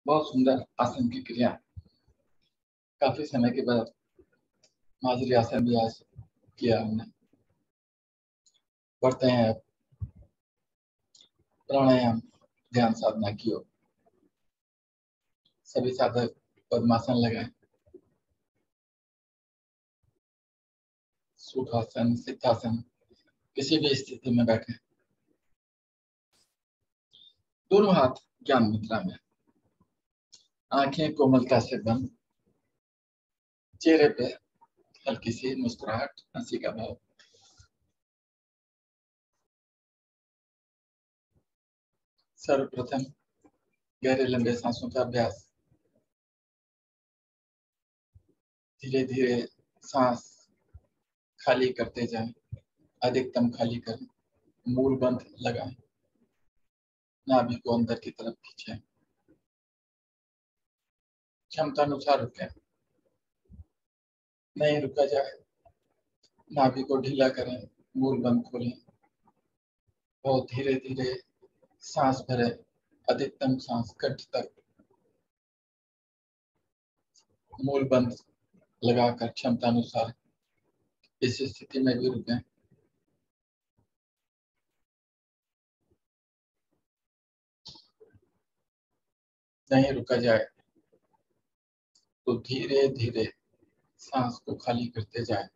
बहुत सुंदर आसन की क्रिया। काफी समय के बाद माधुरी आसन भी आज किया हमने। बढ़ते हैं अब प्राणायाम ध्यान साधना की ओर। सभी साधक पद्मासन लगाएं। सुखासन, सिद्धासन, किसी भी स्थिति में बैठे। दोनों हाथ ज्ञान मुद्रा में, आंखें कोमलता से बंद, चेहरे पे हल्की सी मुस्कुराहट, हंसी का भाव। सर्वप्रथम गहरे लंबे सांसों का अभ्यास। धीरे धीरे सांस खाली करते जाएं, अधिकतम खाली करें, मूल बंध लगाएं, नाभि को अंदर की तरफ खींचें, क्षमता अनुसार रुकें। नहीं रुका जाए, नाभि को ढीला करें, मूल बंध खोलें, और धीरे धीरे सांस भरें, अधिकतम सांस कंठ तक, मूल बंध लगाकर क्षमता अनुसार इस स्थिति में भी रुकें। नहीं रुका जाए तो धीरे धीरे सांस को खाली करते जाए।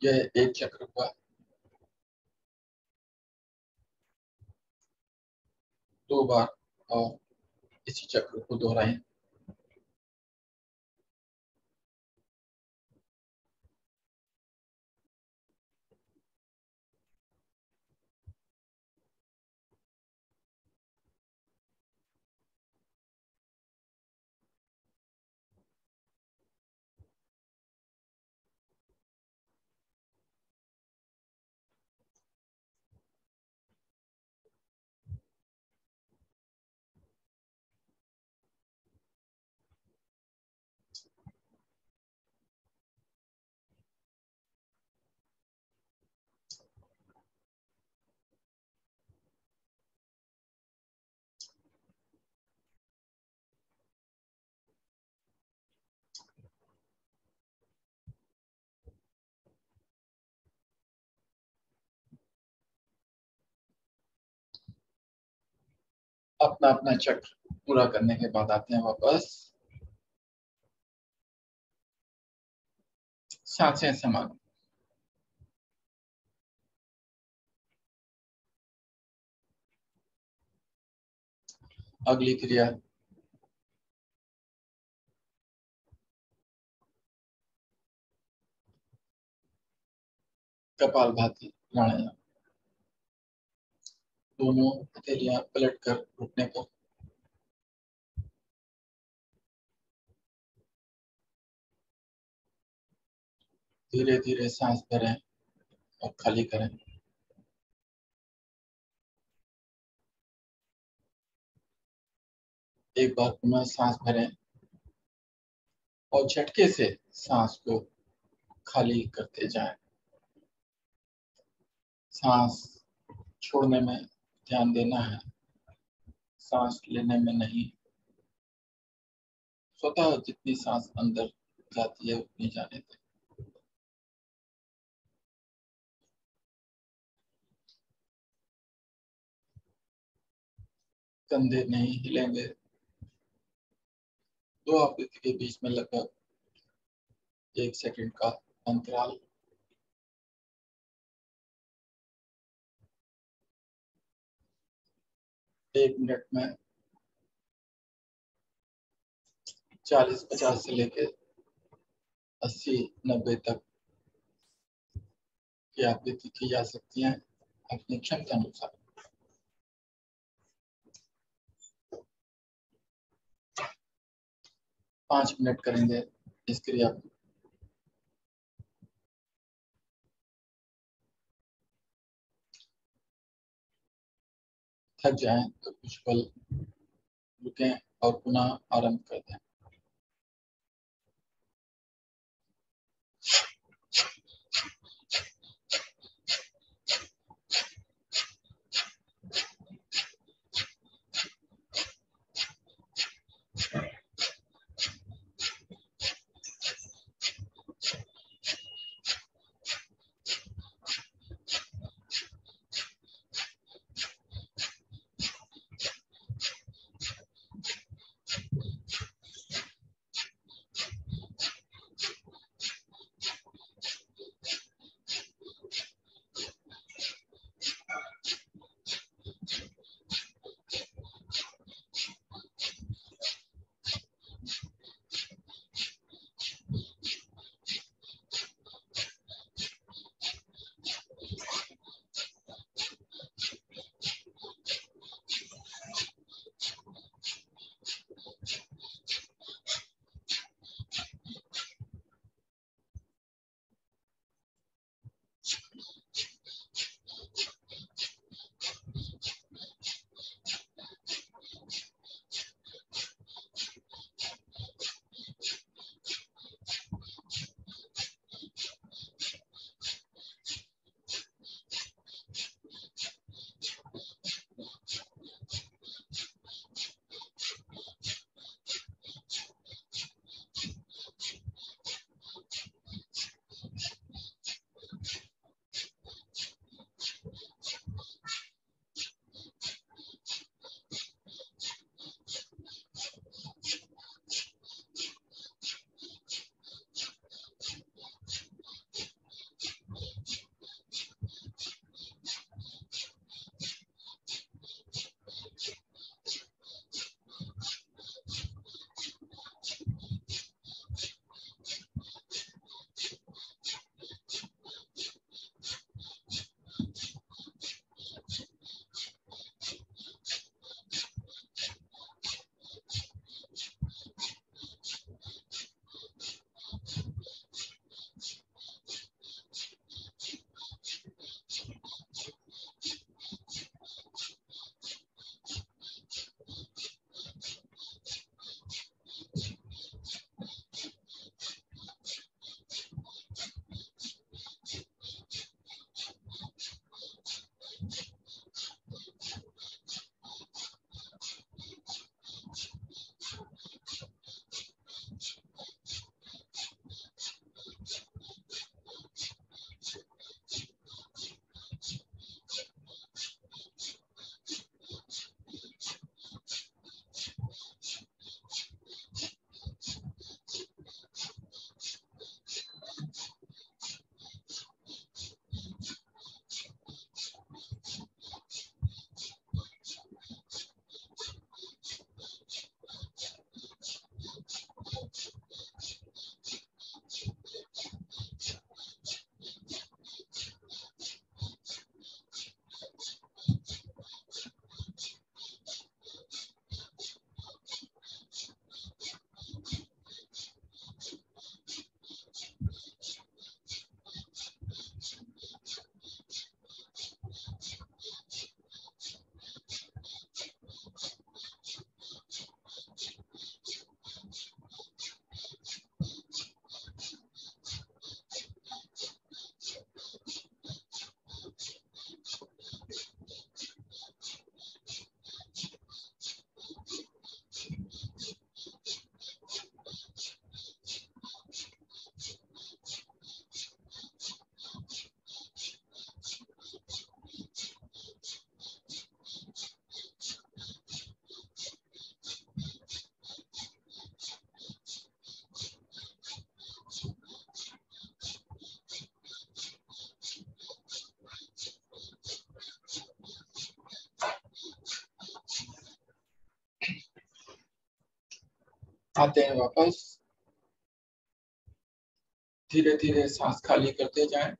यह एक चक्र हुआ। 2 बार और इसी चक्र को दोहराएं। अपना अपना चक्र पूरा करने के बाद आते हैं वापस। सांसें समान। अगली क्रिया कपालभाति प्राणायाम। दोनों हथेलियां पलटकर घुटने पर, धीरे धीरे सांस भरें और खाली करें। एक बार पुनः सांस भरें और झटके से सांस को खाली करते जाएं। सांस छोड़ने में ध्यान देना है, सांस लेने में नहीं। स्वतः जितनी सांस अंदर जाती है उतनी जाने दें। कंधे नहीं हिलेंगे। 2 आवृत्ति के बीच में लगभग 1 सेकंड का अंतराल। एक मिनट में 40-50 से लेकर 80-90 तक की आवृत्ति की जा सकती है अपनी क्षमता अनुसार। 5 मिनट करेंगे इस क्रिया को। थक जाएं तो कुछ पल रुकें और पुनः आरंभ कर दें। आते हैं वापस। धीरे धीरे सांस खाली करते जाएं,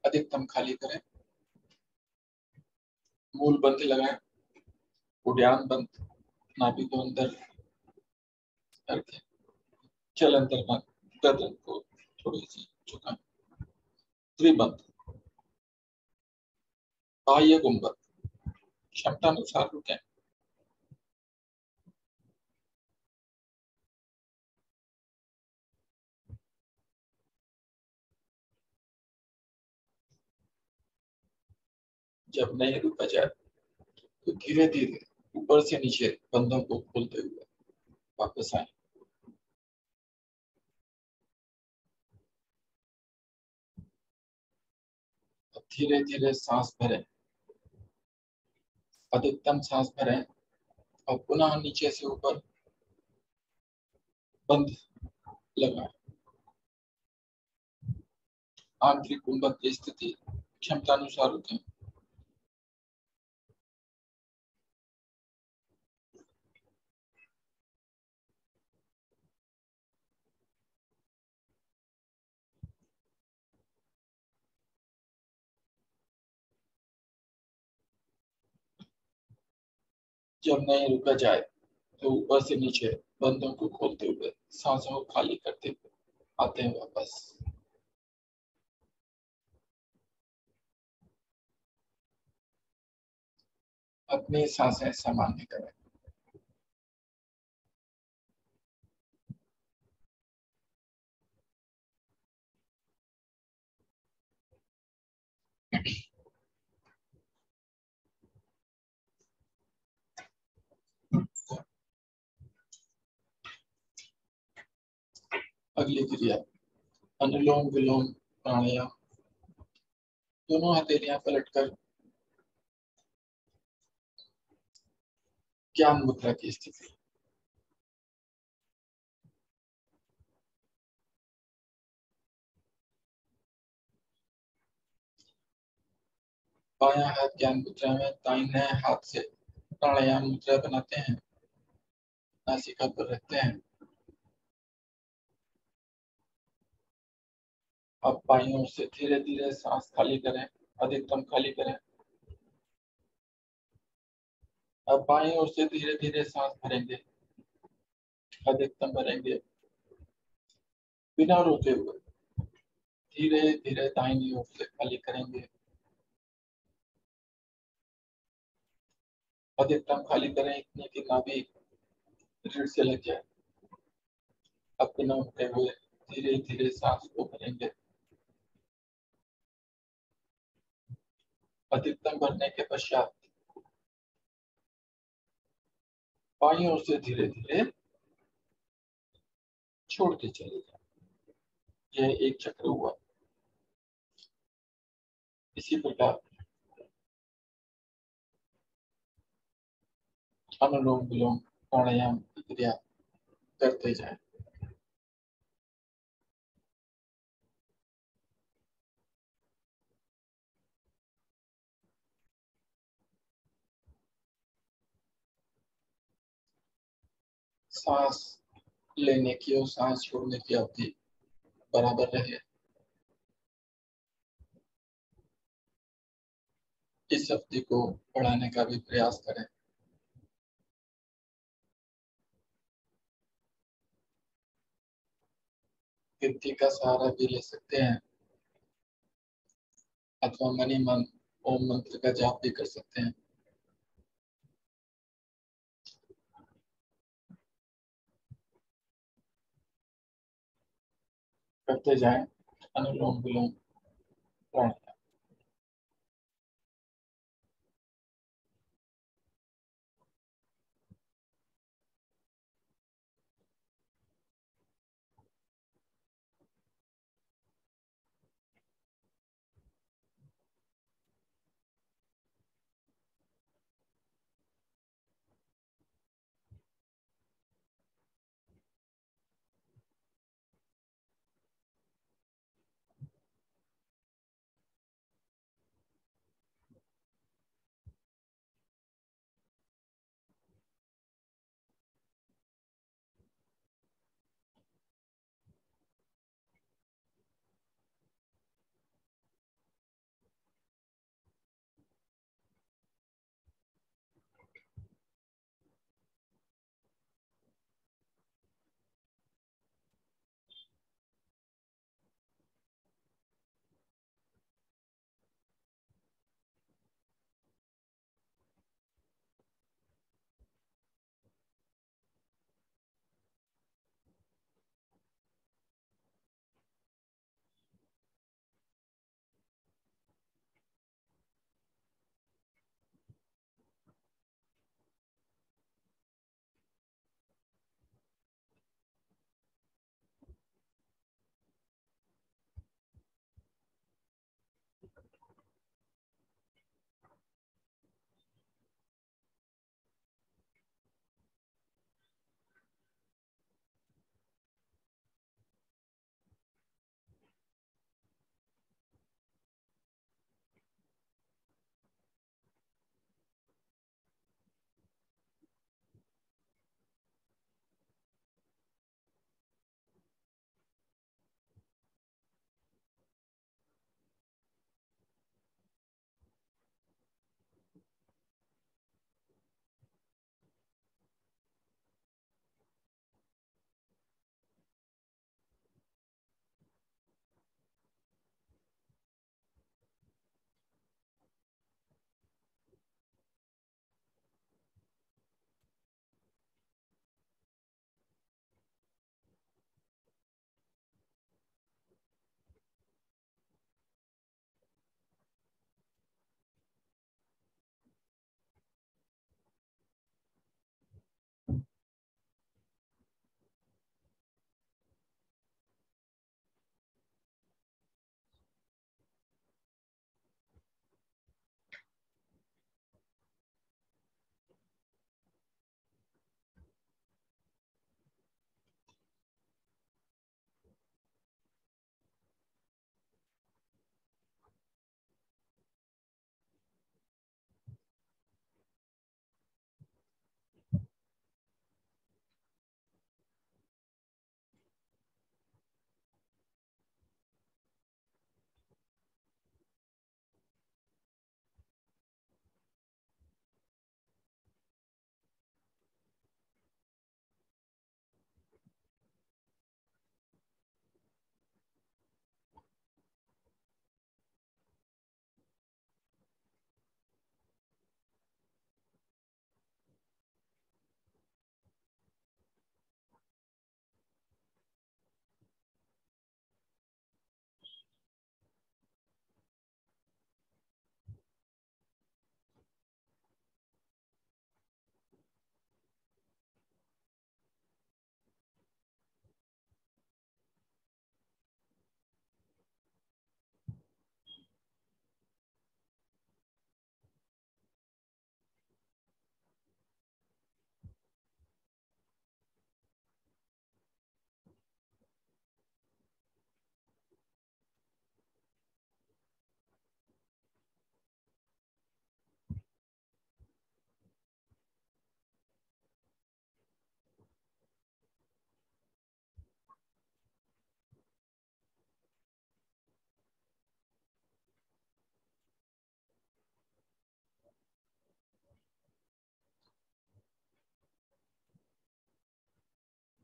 अधिकतम खाली करें। मूल बंद लगाएं, उड़ान बंद, नाभि को अंदर करके चल अंदर बंद, गर्दन को थोड़ी सी झुकाएं। त्रिबंध, बाह्य गुंबद, क्षमता अनुसार रुकें। जब नहीं रुका जाए तो धीरे धीरे ऊपर से नीचे बंधों को खोलते हुए वापस आए। धीरे धीरे सांस भरें, अधिकतम सांस भरें और पुनः नीचे से ऊपर बंद लगाएं। आंतरिक गुंबद की स्थिति क्षमता अनुसार रुकें। जब नहीं रुका जाए तो ऊपर से नीचे बंधों को खोलते हुए सांसों को खाली करते हुए आते हैं वापस। अपनी सांसें सामान्य करें। अगली क्रिया अनुलोम विलोम प्राणायाम। दोनों हथेलियां पलटकर ज्ञान मुद्रा की स्थिति। बायां हाथ ज्ञान मुद्रा में, दाहिने हाथ से प्राणायाम मुद्रा बनाते हैं, नासिका पर रखते हैं। अब बाईं ओर से धीरे धीरे सांस खाली करें, अधिकतम खाली करें। अब बाईं ओर से धीरे धीरे सांस भरेंगे, अधिकतम भरेंगे। बिना रोके हुए धीरे धीरे दाहिनी ओर से खाली करेंगे, अधिकतम खाली करें इतने की नाभि रीढ़ से लग जाए। अब बिना रुके हुए धीरे धीरे सांस को भरेंगे, अधिकतम भरने के पश्चात बाईं ओर से धीरे धीरे छोड़ते चले जाए। यह एक चक्र हुआ। इसी प्रकार अनुलोम विलोम प्राणायाम की क्रिया करते जाएं। सांस लेने की और सांस छोड़ने की अवधि बराबर रहे। इस अवधि को बढ़ाने का भी प्रयास करें। गिनती का सहारा भी ले सकते हैं अथवा मनी मन ओम मंत्र का जाप भी कर सकते हैं। करते जाएं अनुलोम विलोम प्राणायाम।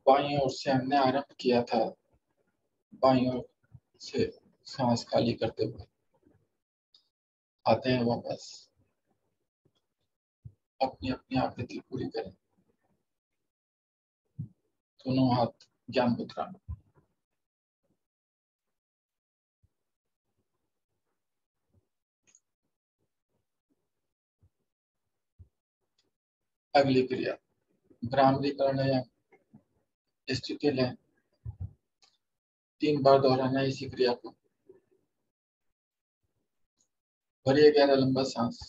बाईं ओर से हमने आरंभ किया था, बाईं ओर से सांस खाली करते हुए आते हैं वापस। अपनी अपनी आकृति पूरी करें। दोनों हाथ ज्ञान मुद्रा में। अगली क्रिया भ्रामरी कर्ण स्थिति लें। 3 बार दोहराना है इसी क्रिया को। भरिए गहरा लंबा सांस।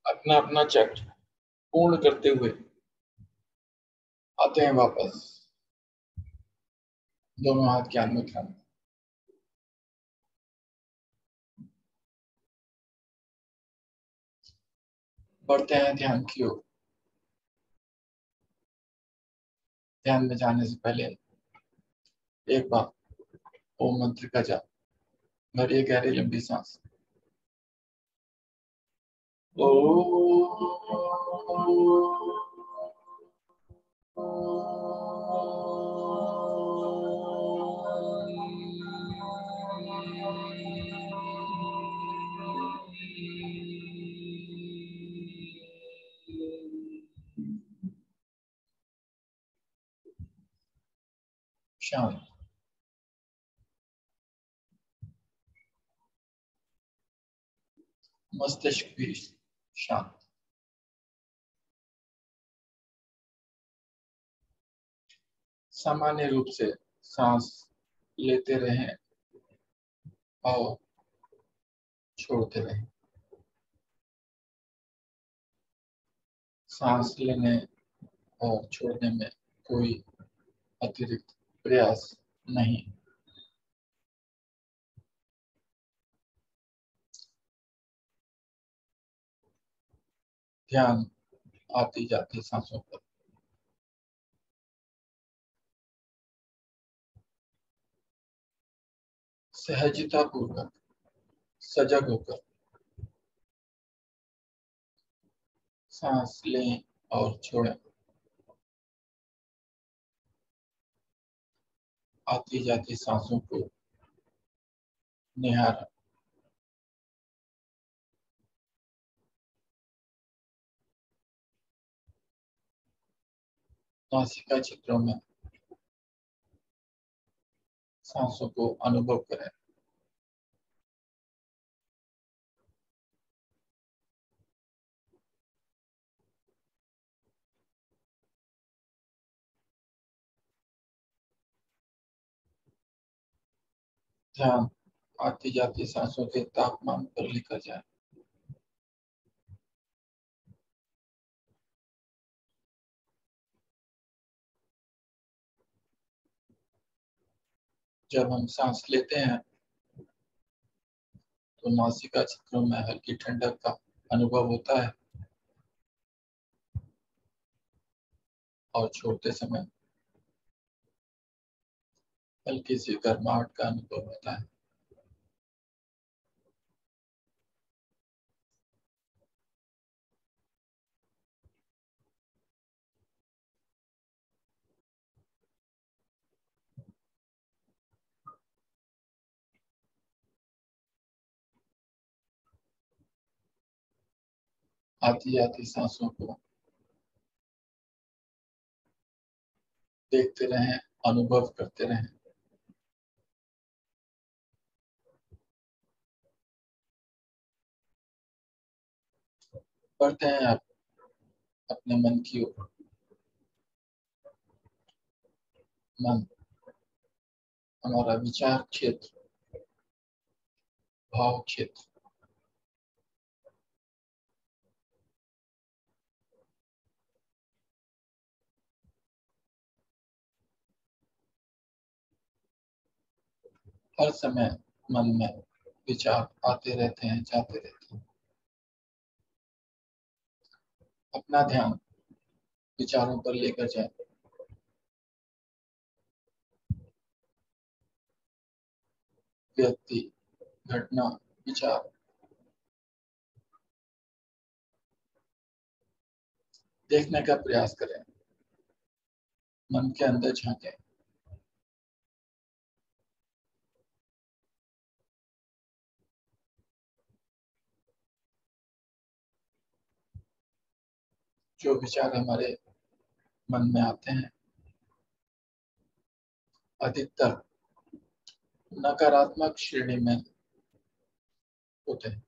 अपना अपना चक्र पूर्ण करते हुए आते हैं वापस। दोनों हाथ ज्ञान मुद्रा में। बढ़ते हैं ध्यान की ओर। ध्यान में जाने से पहले एक बार ओम मंत्र का जाप। भरिए गहरी लंबी सांस। शांत। मस्तिष्क भी शांत। सामान्य रूप से सांस लेते रहें और छोड़ते रहें। सांस लेने और छोड़ने में कोई अतिरिक्त प्रयास नहीं। ध्यान आती जाती सांसों पर। सहजता पूर्वक सजग होकर सांस लें और छोड़ें। आती जाती सांसों को निहारें। नासिका चित्रों में सांसों को अनुभव करें। ध्यान आती जाती सांसों के तापमान पर लेकर जाए। जब हम सांस लेते हैं तो नासिका चित्रों में हल्की ठंडक का अनुभव होता है और छोड़ते समय हल्की सी गर्माहट का अनुभव होता है। आती जाती सांसों को देखते रहें, अनुभव करते रहें। बढ़ते हैं आप अपने मन की ओर। मन हमारा विचार क्षेत्र, भाव क्षेत्र। हर समय मन में विचार आते रहते हैं, जाते रहते हैं। अपना ध्यान विचारों पर लेकर जाए। व्यक्ति, घटना, विचार देखने का प्रयास करें, मन के अंदर झांकें। जो विचार हमारे मन में आते हैं अधिकतर नकारात्मक श्रेणी में होते हैं।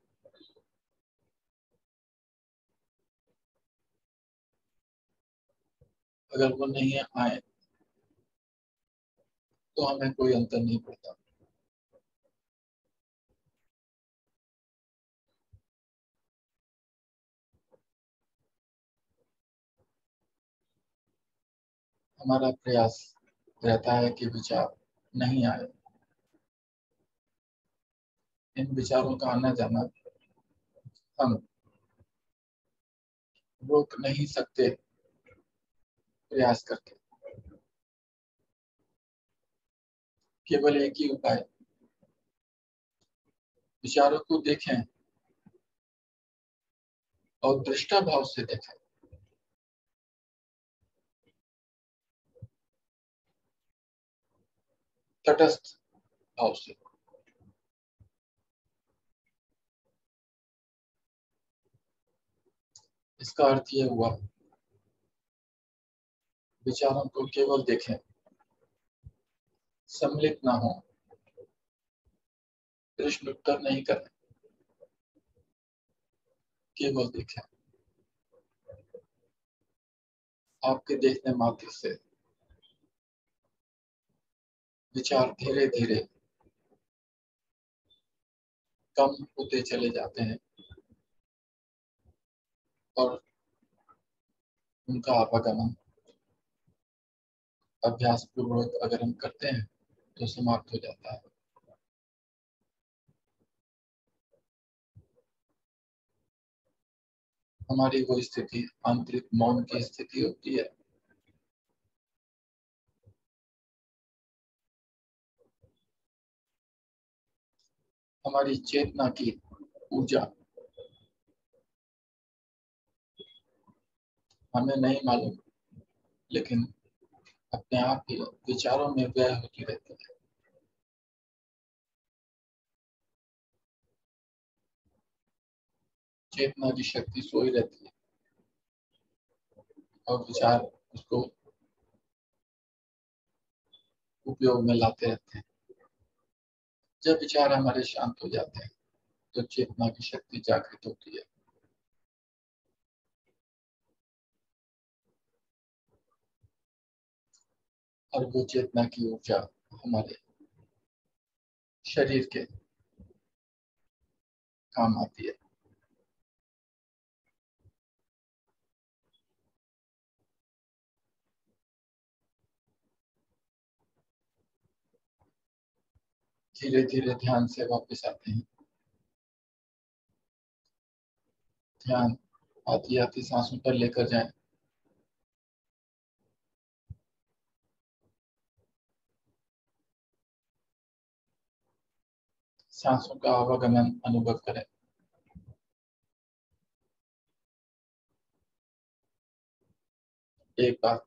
अगर वो नहीं आए तो हमें कोई अंतर नहीं पड़ता। हमारा प्रयास रहता है कि विचार नहीं आए। इन विचारों का आना जाना हम रोक नहीं सकते प्रयास करके। केवल एक ही उपाय, विचारों को देखें और दृष्टा भाव से देखें। तटस्थ भाव से। इसका अर्थ यह हुआ, विचारों को केवल देखें, सम्मिलित ना हो, प्रश्न उत्तर नहीं करें, केवल देखें। आपके देखने मात्र से विचार धीरे धीरे कम होते चले जाते हैं और उनका आवागमन अभ्यास पूर्वक अगर हम करते हैं तो समाप्त हो जाता है। हमारी वो स्थिति आंतरिक मौन की स्थिति होती है। हमारी चेतना की ऊर्जा हमें नहीं मालूम, लेकिन अपने आप ही विचारों में व्यय होती रहती है। चेतना की शक्ति सोई रहती है और विचार उसको उपयोग में लाते रहते हैं। जब विचार हमारे शांत हो जाते हैं तो चेतना की शक्ति जागृत होती है। और वो चेतना की ऊर्जा हमारे शरीर के काम आती है। धीरे धीरे ध्यान से वापस आते हैं। ध्यान आती आती सांसों पर लेकर जाएं। सांसों का आवागमन अनुभव करें। एक बार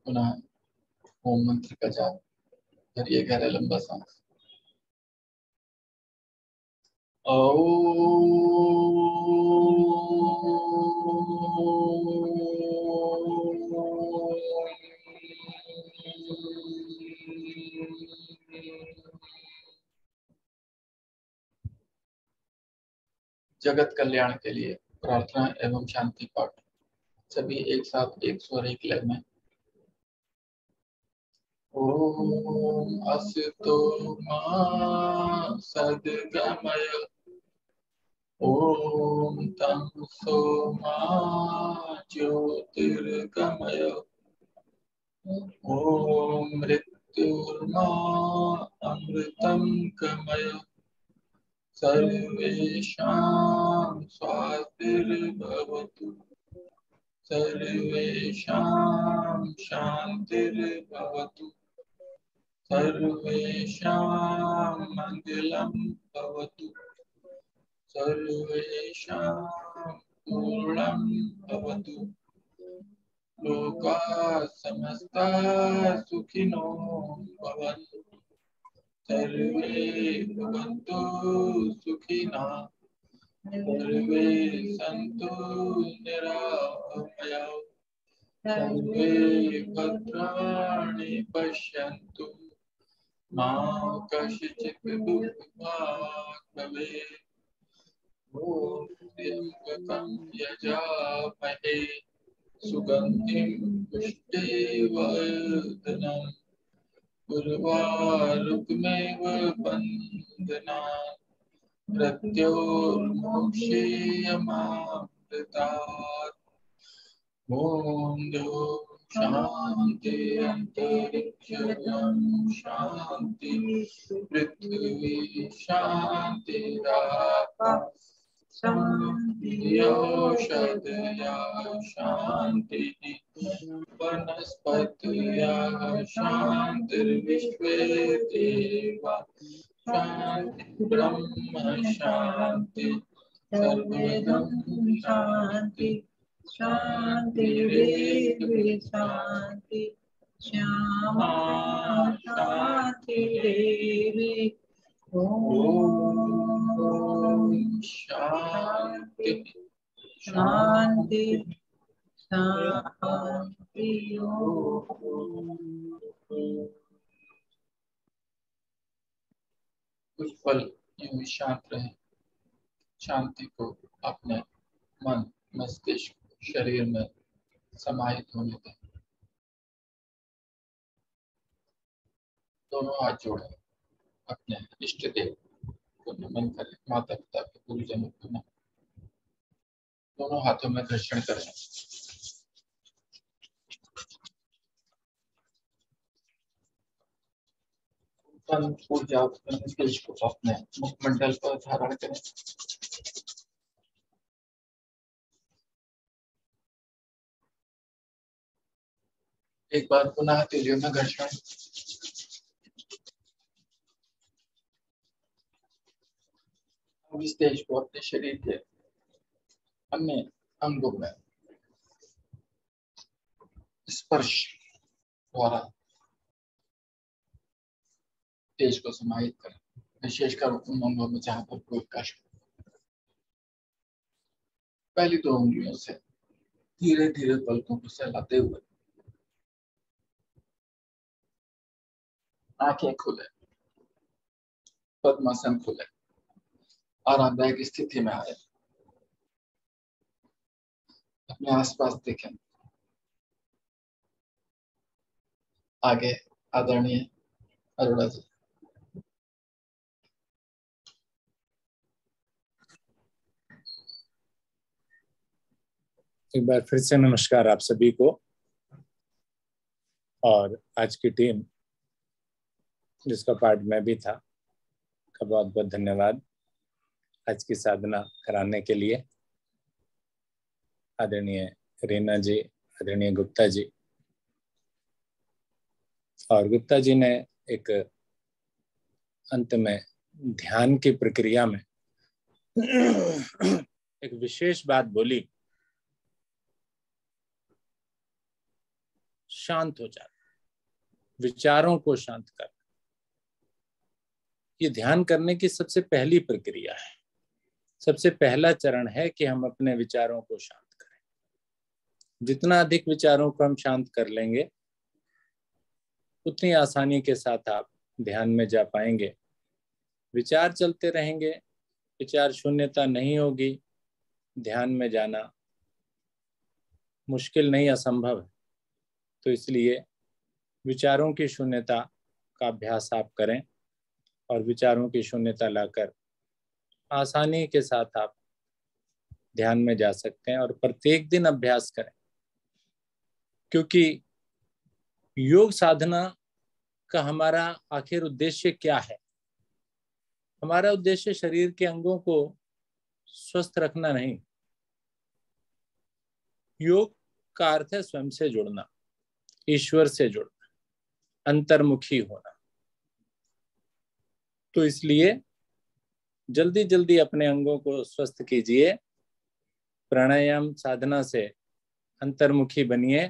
पुनः ओम मंत्र का जाप करिए, गहरा लंबा सांस। जगत कल्याण के लिए प्रार्थना एवं शांति पाठ सभी एक साथ एक स्वर एक लय में। ओम असतो मा सद्गमय ओम तमसो मा ज्योतिर्गमय ओम मृत्युर्मा अमृतं गमय सर्वेषां स्वातिर्भवतु सर्वेषां शान्तिर्भवतु सर्वेषां मङ्गलं भवतु सर्वेषां पूर्णं भवतु लोकाः समस्ताः सुखिनो भवन्तु सर्वे भवन्तु सुखिनः सर्वे सन्तु निरामयाः सर्वे भद्राणि पश्यन्तु मा कश्चित् दुःखभाग् भवेत् ॐ त्र्यम्बकं यजामहे सुगन्धिं पुष्टिवर्धनम् उर्वारुकमेव बन्धनात् मृत्योर्मुक्षीयमामृतात् ॐ शान्ति अन्तरिक्षं शान्ति पृथ्वी शान्तिराकाशः शान्तिर्षधयः शान्तिः वनस्पतयः शान्तिर्विश्वे देवा शान्ति ब्रह्म शान्ति सर्वं शान्ति शान्तिरेव शान्ति श्यामा शान्तिरेवि ॐ शान्ति शान्ति शान्ति। कुछ पल यूं शांत रहे, शांति को अपने मन मस्तिष्क शरीर में समाहित होने दें। दोनों हाथ जोड़े, अपने इष्ट देव को नमन करें, माता पिता के गुरुजनों को नमन, दोनों हाथों में घर्षण करें। ऊर्जा तेज को अपने मुखमंडल पर धारण करें। एक बार पुनः तेलियों में घर्षण। अब इस तेज को अपने शरीर के अन्य अंगों में स्पर्श द्वारा तेज को समाहित करें, विशेषकर उन अंगों में जहां पर कोई कष्ट। पहली दो उंगलियों से धीरे धीरे पलकों को सहलाते हुए आंखें खुले, पद्मासन खुले, आरामदायक स्थिति में आए, अपने आसपास देखें। आगे आदरणीय अरोड़ा जी। एक बार फिर से नमस्कार आप सभी को, और आज की टीम जिसका पार्ट मैं भी था का बहुत बहुत धन्यवाद आज की साधना कराने के लिए। आदरणीय रीना जी, आदरणीय गुप्ता जी, और गुप्ता जी ने एक अंत में ध्यान की प्रक्रिया में एक विशेष बात बोली, शांत हो जाना, विचारों को शांत करना। ये ध्यान करने की सबसे पहली प्रक्रिया है, सबसे पहला चरण है कि हम अपने विचारों को शांत करें। जितना अधिक विचारों को हम शांत कर लेंगे उतनी आसानी के साथ आप ध्यान में जा पाएंगे। विचार चलते रहेंगे, विचार शून्यता नहीं होगी, ध्यान में जाना मुश्किल नहीं, असंभव है। तो इसलिए विचारों की शून्यता का अभ्यास आप करें और विचारों की शून्यता लाकर आसानी के साथ आप ध्यान में जा सकते हैं और प्रत्येक दिन अभ्यास करें, क्योंकि योग साधना का हमारा आखिर उद्देश्य क्या है? हमारा उद्देश्य शरीर के अंगों को स्वस्थ रखना नहीं। योग का अर्थ है स्वयं से जुड़ना, ईश्वर से जुड़ना, अंतर्मुखी होना। तो इसलिए जल्दी जल्दी अपने अंगों को स्वस्थ कीजिए, प्राणायाम साधना से अंतर्मुखी बनिए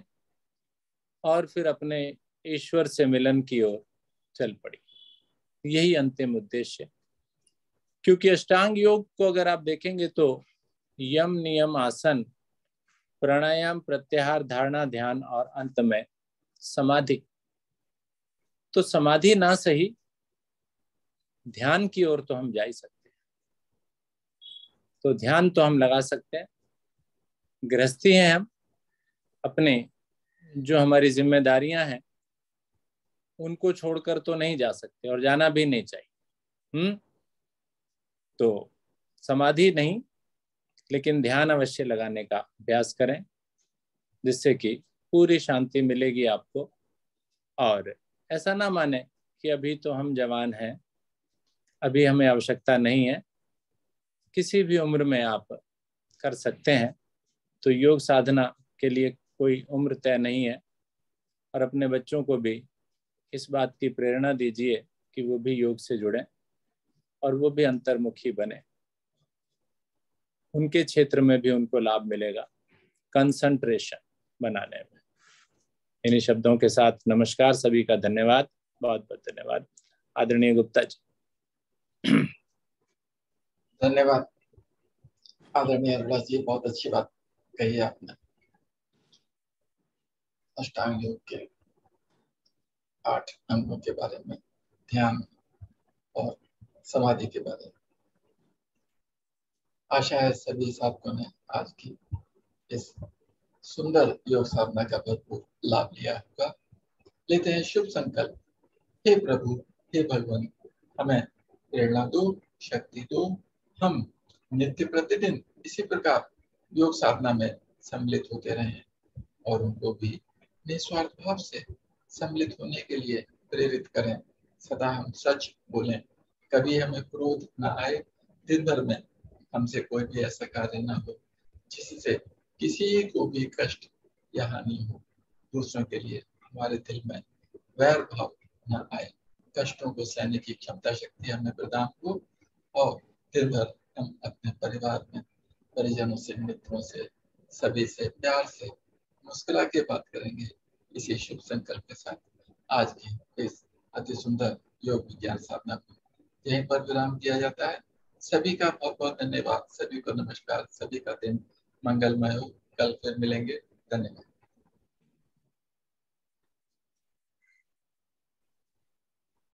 और फिर अपने ईश्वर से मिलन की ओर चल पड़िए। यही अंतिम उद्देश्य। क्योंकि अष्टांग योग को अगर आप देखेंगे तो यम, नियम, आसन, प्राणायाम, प्रत्याहार, धारणा, ध्यान और अंत में समाधि। तो समाधि ना सही, ध्यान की ओर तो हम जा ही सकते हैं। तो ध्यान तो हम लगा सकते हैं। गृहस्थी हैं हम, अपने जो हमारी जिम्मेदारियां हैं उनको छोड़कर तो नहीं जा सकते और जाना भी नहीं चाहिए। तो समाधि नहीं, लेकिन ध्यान अवश्य लगाने का अभ्यास करें, जिससे कि पूरी शांति मिलेगी आपको। और ऐसा ना माने कि अभी तो हम जवान हैं, अभी हमें आवश्यकता नहीं है। किसी भी उम्र में आप कर सकते हैं। तो योग साधना के लिए कोई उम्र तय नहीं है। और अपने बच्चों को भी इस बात की प्रेरणा दीजिए कि वो भी योग से जुड़ें और वो भी अंतर्मुखी बने। उनके क्षेत्र में भी उनको लाभ मिलेगा कंसंट्रेशन बनाने में। इन्हीं शब्दों के साथ नमस्कार, सभी का धन्यवाद, बहुत बहुत धन्यवाद। आदरणीय गुप्ता जी। धन्यवाद आदरणीय अरुणा जी, बहुत अच्छी बात कही आपने। अष्टांग योग के 8 अंगों के बारे में, ध्यान और समाधि के बारे में। आशा है सभी साधकों ने आज की इस सुंदर योग साधना का भरपूर लाभ लिया होगा। लेते हैं शुभ संकल्प। हे प्रभु, हे भगवान, हमें प्रेरणा दो, शक्ति दो। हम नित्य प्रतिदिन इसी प्रकार योग साधना में सम्मिलित होते रहें और उनको भी निस्वार्थ भाव से सम्मिलित होने के लिए प्रेरित करें। सदा हम सच बोलें, कभी हमें क्रोध न आए। दिन भर में हमसे कोई भी ऐसा कार्य न हो जिससे किसी को भी कष्ट या हानि हो। दूसरों के लिए हमारे दिल में वैर भाव न आए। कष्टों को सहने की क्षमता शक्ति हमें प्रदान हो और दिन भर हम अपने परिवार में परिजनों से, मित्रों से, सभी से प्यार से मुस्कुरा के बात करेंगे। इसी शुभ संकल्प के साथ आज की इस अति सुंदर योग विज्ञान साधना को यहीं पर विराम दिया जाता है। सभी का बहुत बहुत धन्यवाद, सभी को नमस्कार, सभी का दिन मंगलमय हो। कल फिर मिलेंगे। धन्यवाद।